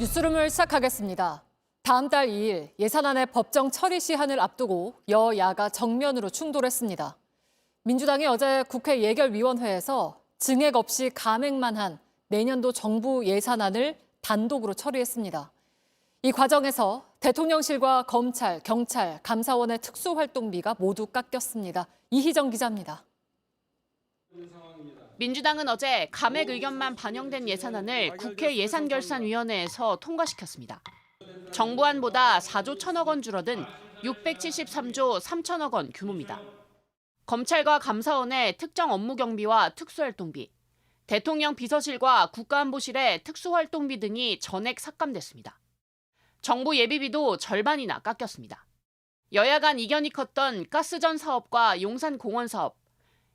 뉴스룸을 시작하겠습니다. 다음 달 2일 예산안의 법정 처리 시한을 앞두고 여야가 정면으로 충돌했습니다. 민주당이 어제 국회 예결위원회에서 증액 없이 감액만 한 내년도 정부 예산안을 단독으로 처리했습니다. 이 과정에서 대통령실과 검찰, 경찰, 감사원의 특수활동비가 모두 깎였습니다. 이희정 기자입니다. 민주당은 어제 감액 의견만 반영된 예산안을 국회 예산결산위원회에서 통과시켰습니다. 정부안보다 4조 1천억 원 줄어든 673조 3천억 원 규모입니다. 검찰과 감사원의 특정 업무 경비와 특수활동비, 대통령 비서실과 국가안보실의 특수활동비 등이 전액 삭감됐습니다. 정부 예비비도 절반이나 깎였습니다. 여야 간 이견이 컸던 가스전 사업과 용산 공원 사업,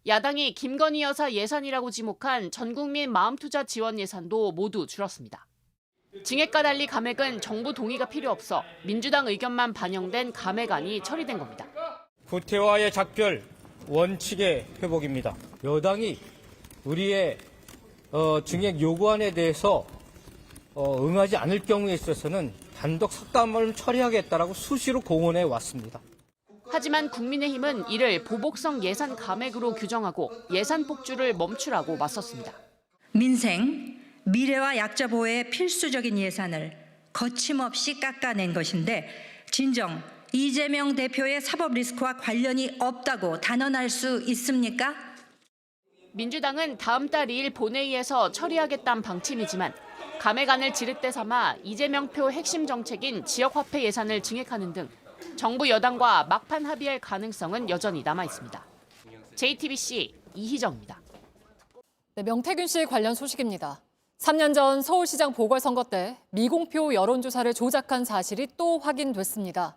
야당이 김건희 여사 예산이라고 지목한 전국민 마음투자 지원 예산도 모두 줄었습니다. 증액과 달리 감액은 정부 동의가 필요 없어 민주당 의견만 반영된 감액안이 처리된 겁니다. 구태와의 작별, 원칙의 회복입니다. 여당이 우리의 증액 요구안에 대해서 응하지 않을 경우에 있어서는 단독 삭감을 처리하겠다라고 수시로 공언해 왔습니다. 하지만 국민의힘은 이를 보복성 예산 감액으로 규정하고 예산 폭주를 멈추라고 맞섰습니다. 민생, 미래와 약자 보호에 필수적인 예산을 거침없이 깎아낸 것인데 진정 이재명 대표의 사법 리스크와 관련이 없다고 단언할 수 있습니까? 민주당은 다음 달 2일 본회의에서 처리하겠다는 방침이지만 감액안을 지렛대 삼아 이재명표 핵심 정책인 지역화폐 예산을 증액하는 등 정부 여당과 막판 합의할 가능성은 여전히 남아 있습니다. JTBC 이희정입니다. 네, 명태균 씨 관련 소식입니다. 3년 전 서울시장 보궐선거 때 미공표 여론조사를 조작한 사실이 또 확인됐습니다.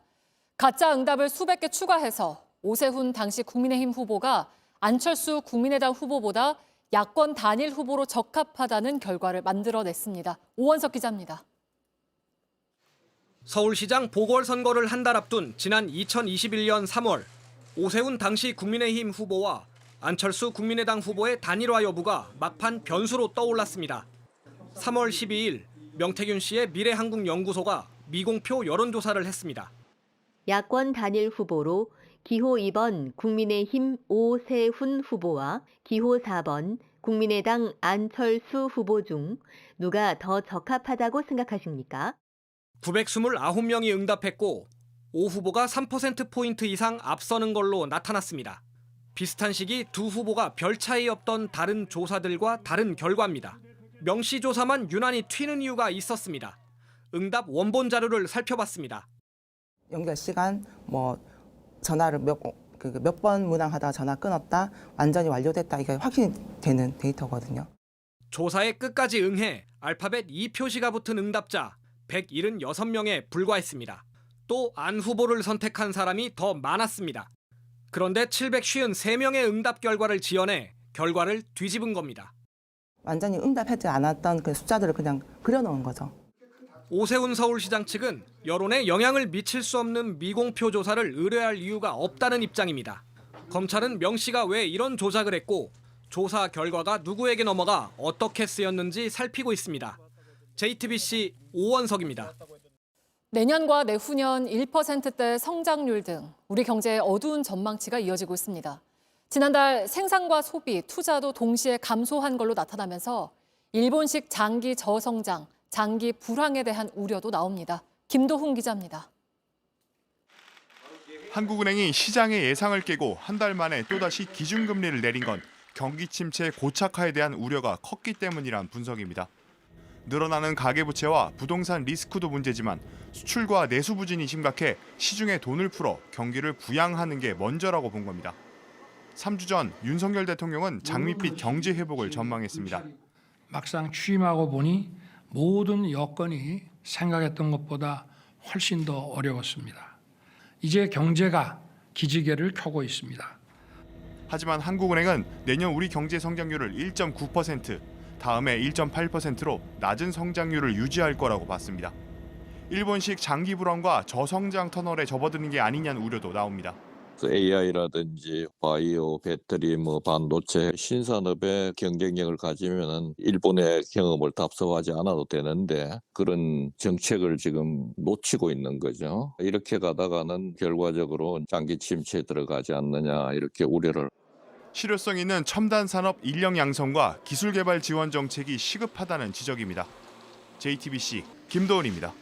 가짜 응답을 수백 개 추가해서 오세훈 당시 국민의힘 후보가 안철수 국민의당 후보보다 야권 단일 후보로 적합하다는 결과를 만들어냈습니다. 오원석 기자입니다. 서울시장 보궐선거를 한 달 앞둔 지난 2021년 3월 오세훈 당시 국민의힘 후보와 안철수 국민의당 후보의 단일화 여부가 막판 변수로 떠올랐습니다. 3월 12일 명태균 씨의 미래한국연구소가 미공표 여론조사를 했습니다. 야권 단일 후보로 기호 2번 국민의힘 오세훈 후보와 기호 4번 국민의당 안철수 후보 중 누가 더 적합하다고 생각하십니까? 929명이 응답했고 오 후보가 3%포인트 이상 앞서는 걸로 나타났습니다. 비슷한 시기 두 후보가 별 차이 없던 다른 조사들과 다른 결과입니다. 명 씨 조사만 유난히 튀는 이유가 있었습니다. 응답 원본 자료를 살펴봤습니다. 연결 시간, 전화를 몇 번 문항하다가 전화 끊었다, 완전히 완료됐다, 이게 확인이 되는 데이터거든요. 조사에 끝까지 응해 알파벳 E 표시가 붙은 응답자 176명에 불과했습니다. 또 안 후보를 선택한 사람이 더 많았습니다. 그런데 753명의 응답 결과를 지어내 결과를 뒤집은 겁니다. 완전히 응답하지 않았던 그 숫자들을 그냥 그려놓은 거죠. 오세훈 서울시장 측은 여론에 영향을 미칠 수 없는 미공표 조사를 의뢰할 이유가 없다는 입장입니다. 검찰은 명 씨가 왜 이런 조작을 했고 조사 결과가 누구에게 넘어가 어떻게 쓰였는지 살피고 있습니다. JTBC 오원석입니다. 내년과 내후년 1%대 성장률 등 우리 경제의 어두운 전망치가 이어지고 있습니다. 지난달 생산과 소비, 투자도 동시에 감소한 걸로 나타나면서 일본식 장기 저성장, 장기 불황에 대한 우려도 나옵니다. 김도훈 기자입니다. 한국은행이 시장의 예상을 깨고 한 달 만에 또다시 기준금리를 내린 건 경기 침체 고착화에 대한 우려가 컸기 때문이란 분석입니다. 늘어나는 가계부채와 부동산 리스크도 문제지만 수출과 내수 부진이 심각해 시중에 돈을 풀어 경기를 부양하는 게 먼저라고 본 겁니다. 3주 전 윤석열 대통령은 장밋빛 경제 회복을 전망했습니다. 막상 취임하고 보니 모든 여건이 생각했던 것보다 훨씬 더 어려웠습니다. 이제 경제가 기지개를 켜고 있습니다. 하지만 한국은행은 내년 우리 경제 성장률을 1.9%, 다음해 1.8%로 낮은 성장률을 유지할 거라고 봤습니다. 일본식 장기 불황과 저성장 터널에 접어드는 게 아니냐는 우려도 나옵니다. AI라든지 바이오, 배터리, 반도체 신산업의 경쟁력을 가지면은 일본의 경험을 답습하지 않아도 되는데 그런 정책을 지금 놓치고 있는 거죠. 이렇게 가다가는 결과적으로 장기 침체에 들어가지 않느냐 이렇게 우려를. 실효성 있는 첨단 산업 인력 양성과 기술 개발 지원 정책이 시급하다는 지적입니다. JTBC 김도훈입니다.